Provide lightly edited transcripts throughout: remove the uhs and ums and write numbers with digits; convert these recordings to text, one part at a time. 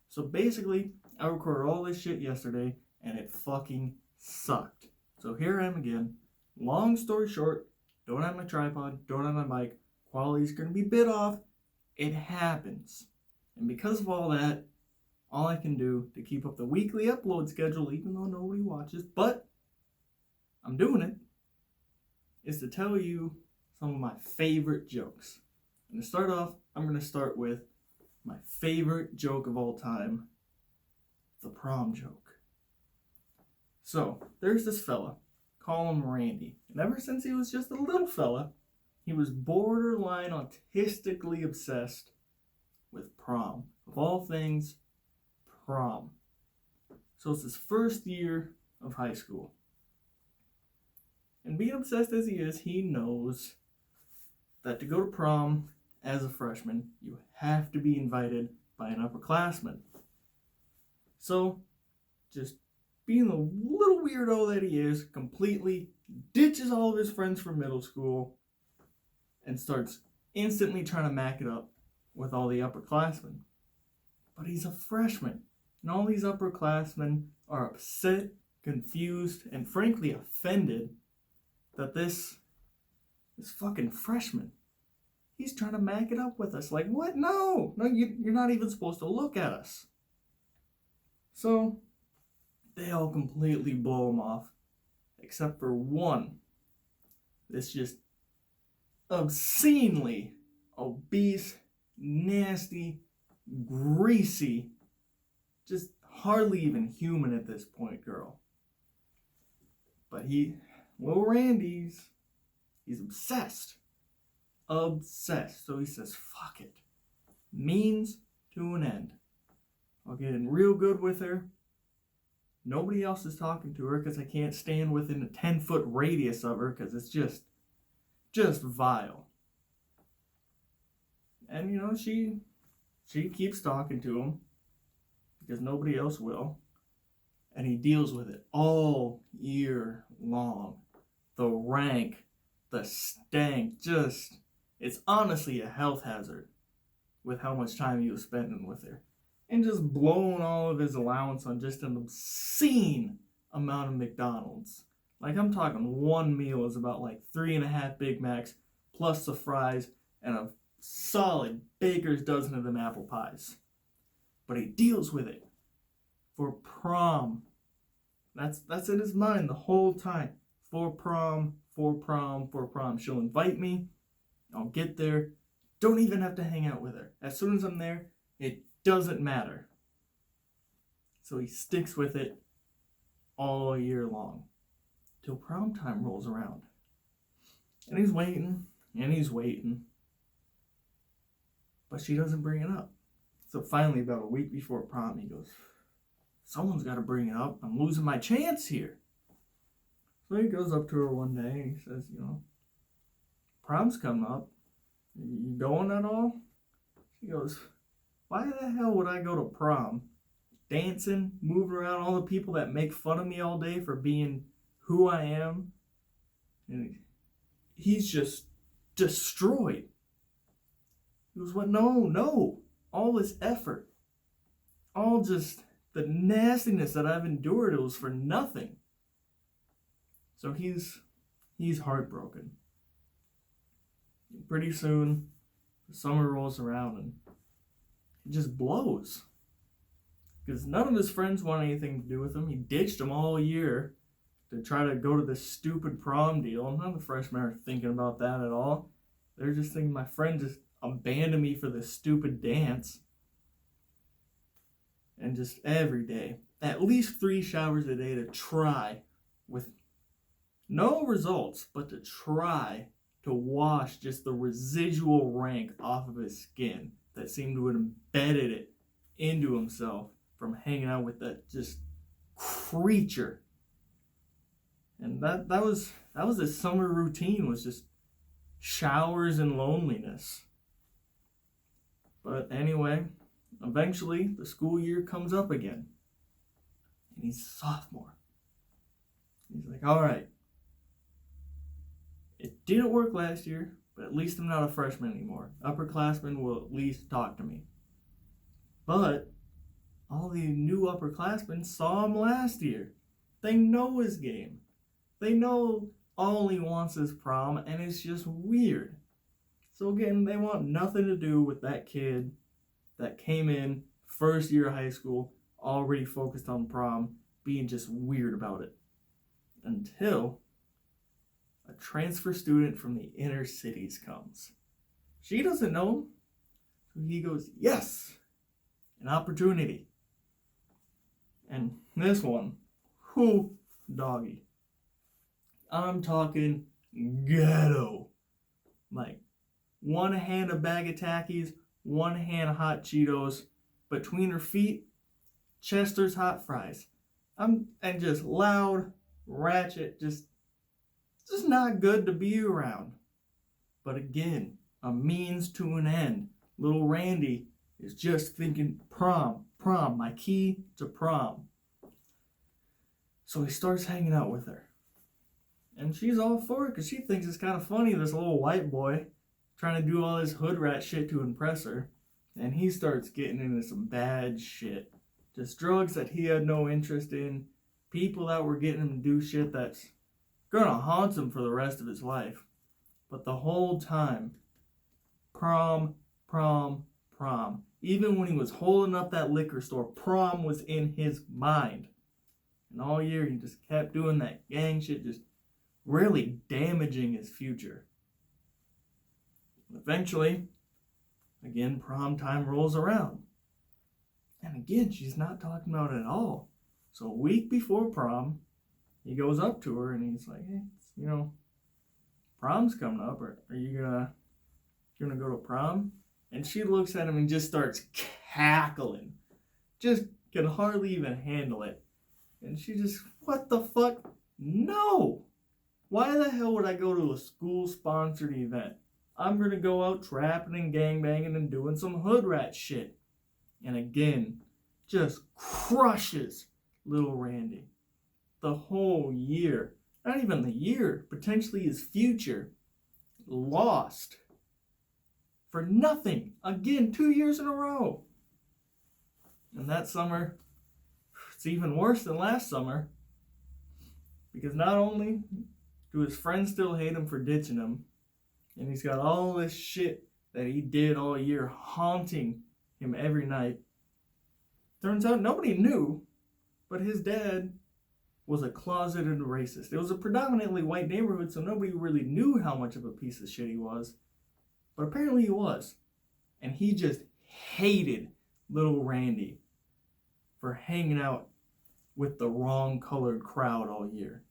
So basically, I recorded all this shit yesterday, and it fucking sucked. So here I am again. Long story short, don't have my tripod, don't have my mic. Quality's gonna be a bit off. It happens. And because of all that, all I can do to keep up the weekly upload schedule, even though nobody watches, but I'm doing it, is to tell you some of my favorite jokes. And to start off, I'm going to start with my favorite joke of all time, the prom joke. So, there's this fella, call him Randy, and ever since he was just a little fella, he was borderline autistically obsessed with prom. Of all things, prom. So it's his first year of high school. And being obsessed as he is, he knows that to go to prom as a freshman, you have to be invited by an upperclassman. So, just being the little weirdo that he is, completely ditches all of his friends from middle school and starts instantly trying to mac it up with all the upperclassmen. But he's a freshman, and all these upperclassmen are upset, confused, and frankly offended that this fucking freshman, he's trying to mac it up with us. Like, what? No, you're not even supposed to look at us. So, they all completely blow him off, except for one. This just obscenely obese, nasty, greasy, just hardly even human at this point girl. But little Randy's, he's obsessed. Obsessed. So he says, fuck it. Means to an end. I'll get in real good with her. Nobody else is talking to her because I can't stand within a 10-foot radius of her because it's just vile. And you know, she keeps talking to him because nobody else will. And he deals with it all year long. The rank, the stank, it's honestly a health hazard with how much time he was spending with her. And just blowing all of his allowance on just an obscene amount of McDonald's. Like, I'm talking one meal is about like 3.5 Big Macs plus the fries and a solid baker's dozen of them apple pies. But he deals with it for prom. That's in his mind the whole time. For prom. She'll invite me. I'll get there. Don't even have to hang out with her. As soon as I'm there, it doesn't matter. So he sticks with it all year long. Till prom time rolls around. And he's waiting. But she doesn't bring it up. So finally, about a week before prom, he goes, someone's got to bring it up. I'm losing my chance here. So he goes up to her one day and he says, prom's coming up. You going at all? She goes, why the hell would I go to prom? Dancing, moving around all the people that make fun of me all day for being who I am. And he's just destroyed. He goes, what? No. All this effort. All just the nastiness that I've endured, it was for nothing. So he's heartbroken. Pretty soon, the summer rolls around and it just blows. Because none of his friends want anything to do with him. He ditched them all year to try to go to this stupid prom deal. None of the freshmen are thinking about that at all. They're just thinking, my friend just abandoned me for this stupid dance. And just every day, at least 3 showers a day to try, with no results, but to try to wash just the residual rank off of his skin that seemed to have embedded it into himself from hanging out with that just creature. And that was his summer routine, was just showers and loneliness. But anyway, eventually the school year comes up again. And he's a sophomore. He's like, all right, it didn't work last year, but at least I'm not a freshman anymore. Upperclassmen will at least talk to me. But all the new upperclassmen saw him last year. They know his game. They know all he wants is prom, and it's just weird. So again, they want nothing to do with that kid that came in first year of high school, already focused on prom, being just weird about it. Until a transfer student from the inner cities comes. She doesn't know him, so he goes, yes, an opportunity. And this one, whoo, doggy. I'm talking ghetto. Like, one hand a bag of Takis, one hand hot Cheetos, between her feet, Chester's hot fries. And just loud, ratchet, just not good to be around. But again, a means to an end. Little Randy is just thinking prom, my key to prom. So he starts hanging out with her. And she's all for it because she thinks it's kind of funny, this little white boy trying to do all this hood rat shit to impress her. And he starts getting into some bad shit. Just drugs that he had no interest in. People that were getting him to do shit that's gonna haunt him for the rest of his life. But the whole time, prom. Even when he was holding up that liquor store, prom was in his mind. And all year he just kept doing that gang shit, just really damaging his future. Eventually, again, prom time rolls around. And again, she's not talking about it at all. So a week before prom, he goes up to her and he's like, hey, prom's coming up. Are you gonna go to prom? And she looks at him and just starts cackling. Just can hardly even handle it. And she just, what the fuck? No! Why the hell would I go to a school-sponsored event? I'm gonna go out trapping and gangbanging and doing some hood rat shit. And again, just crushes little Randy. The whole year, not even the year, potentially his future, lost. For nothing. Again, 2 years in a row. And that summer, it's even worse than last summer. Because not only do his friends still hate him for ditching him, and he's got all this shit that he did all year haunting him every night. Turns out nobody knew, but his dad was a closeted racist. It was a predominantly white neighborhood, so nobody really knew how much of a piece of shit he was. But apparently he was. And he just hated little Randy for hanging out with the wrong colored crowd all year.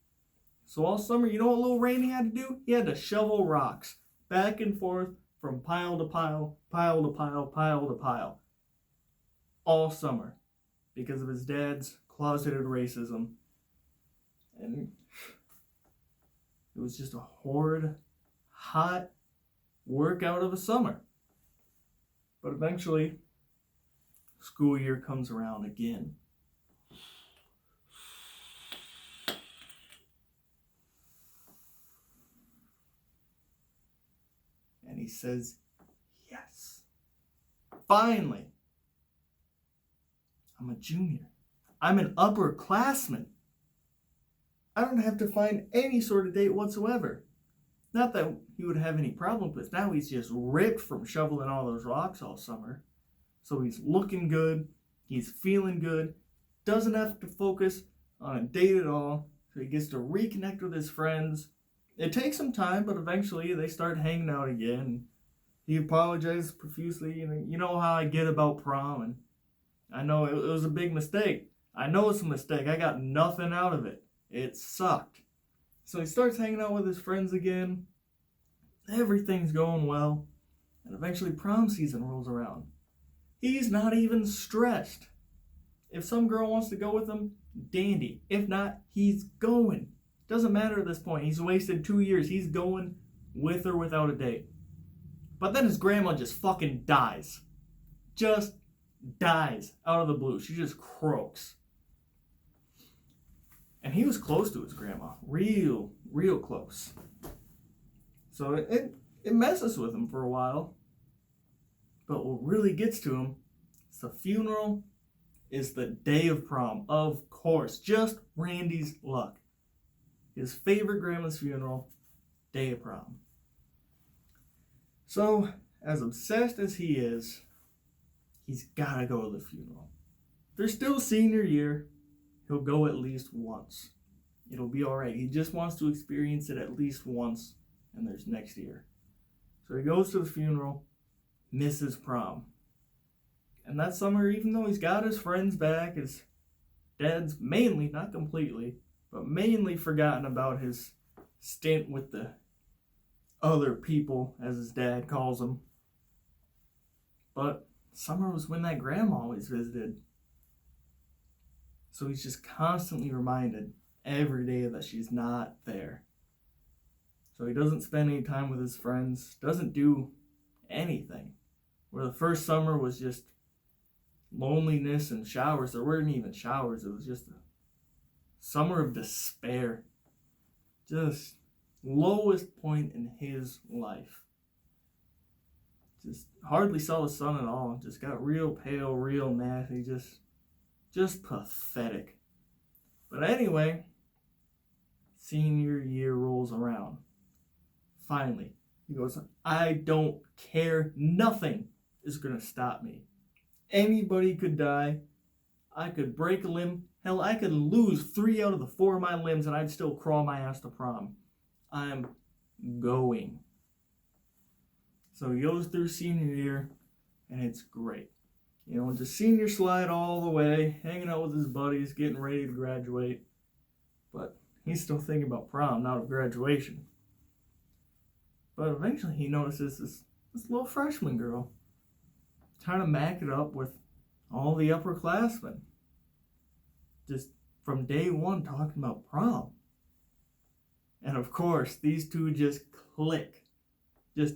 So all summer, you know what little Randy had to do? He had to shovel rocks back and forth from pile to pile, pile to pile, pile to pile. All summer. Because of his dad's closeted racism. And it was just a horrid, hot workout of a summer. But eventually, school year comes around again. And he says, yes. Finally. I'm a junior. I'm an upperclassman. I don't have to find any sort of date whatsoever. Not that he would have any problem with. Now he's just ripped from shoveling all those rocks all summer. So he's looking good. He's feeling good. Doesn't have to focus on a date at all. So he gets to reconnect with his friends. It takes some time, but eventually they start hanging out again. He apologizes profusely. You know how I get about prom. And I know it was a big mistake. I know it's a mistake. I got nothing out of it. It sucked. So he starts hanging out with his friends again. Everything's going well. And eventually prom season rolls around. He's not even stressed. If some girl wants to go with him, dandy. If not, he's going. Doesn't matter at this point. He's wasted 2 years. He's going with or without a date. But then his grandma just fucking dies. Just dies out of the blue. She just croaks. And he was close to his grandma. Real close. So it messes with him for a while. But what really gets to him is the funeral is the day of prom. Of course, just Randy's luck. His favorite grandma's funeral, day of prom. So, as obsessed as he is, he's gotta go to the funeral. They're still senior year. He'll go at least once. It'll be alright. He just wants to experience it at least once, and there's next year. So he goes to the funeral, misses prom. And that summer, even though he's got his friends back, his dad's mainly, not completely, but mainly forgotten about his stint with the other people, as his dad calls them. But summer was when that grandma always visited. So he's just constantly reminded every day that she's not there. So he doesn't spend any time with his friends, doesn't do anything. Where the first summer was just loneliness and showers. There weren't even showers. It was just a summer of despair. Just lowest point in his life. Just hardly saw the sun at all. Just got real pale, real nasty. Just pathetic. But anyway, senior year rolls around. Finally, he goes, I don't care. Nothing is going to stop me. Anybody could die. I could break a limb. Hell, I could lose 3 out of the 4 of my limbs and I'd still crawl my ass to prom. I'm going. So he goes through senior year and it's great. You know, just senior slide all the way, hanging out with his buddies, getting ready to graduate. But he's still thinking about prom, not of graduation. But eventually he notices this little freshman girl trying to mac it up with all the upperclassmen. Just from day one talking about prom. And of course, these two just click. Just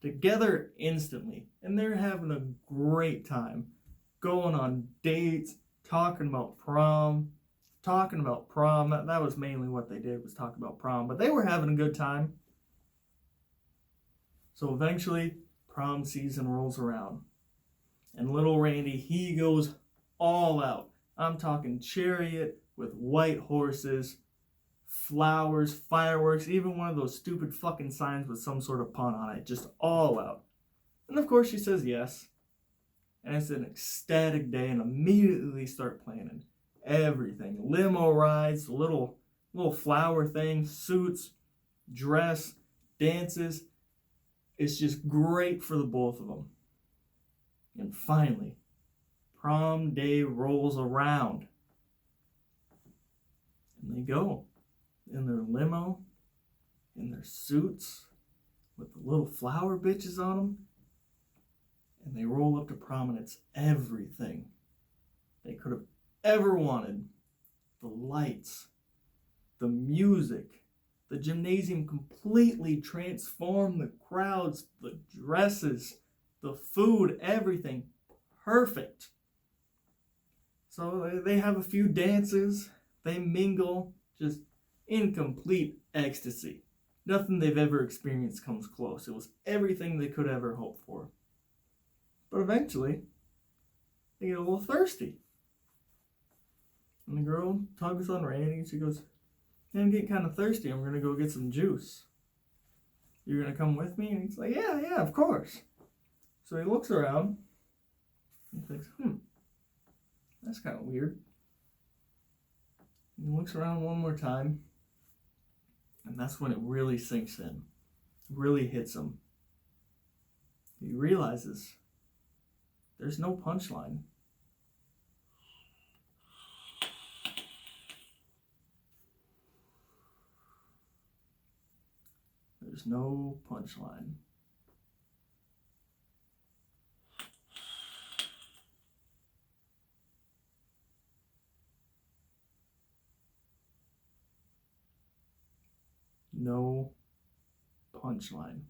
together instantly. And they're having a great time. Going on dates, talking about prom. That was mainly what they did, was talk about prom. But they were having a good time. So eventually, prom season rolls around. And little Randy, he goes all out. I'm talking chariot with white horses, flowers, fireworks, even one of those stupid fucking signs with some sort of pun on it. Just all out. And of course she says yes. And it's an ecstatic day, and immediately start planning everything. Limo rides, little flower thing, suits, dress, dances. It's just great for the both of them. And finally, prom day rolls around. And they go in their limo, in their suits, with the little flower bitches on them. And they roll up to prom, and it's everything they could have ever wanted. The lights, the music, the gymnasium completely transformed, the crowds, the dresses, the food, everything perfect. So they have a few dances, they mingle, just in complete ecstasy. Nothing they've ever experienced comes close. It was everything they could ever hope for. But eventually, they get a little thirsty. And the girl tugs on Randy and she goes, "Hey, I'm getting kind of thirsty. I'm going to go get some juice. You're going to come with me?" And he's like, yeah, of course. So he looks around and thinks, that's kind of weird. And he looks around one more time. And that's when it really sinks in. Really hits him. He realizes there's no punchline. There's no punchline. No punchline.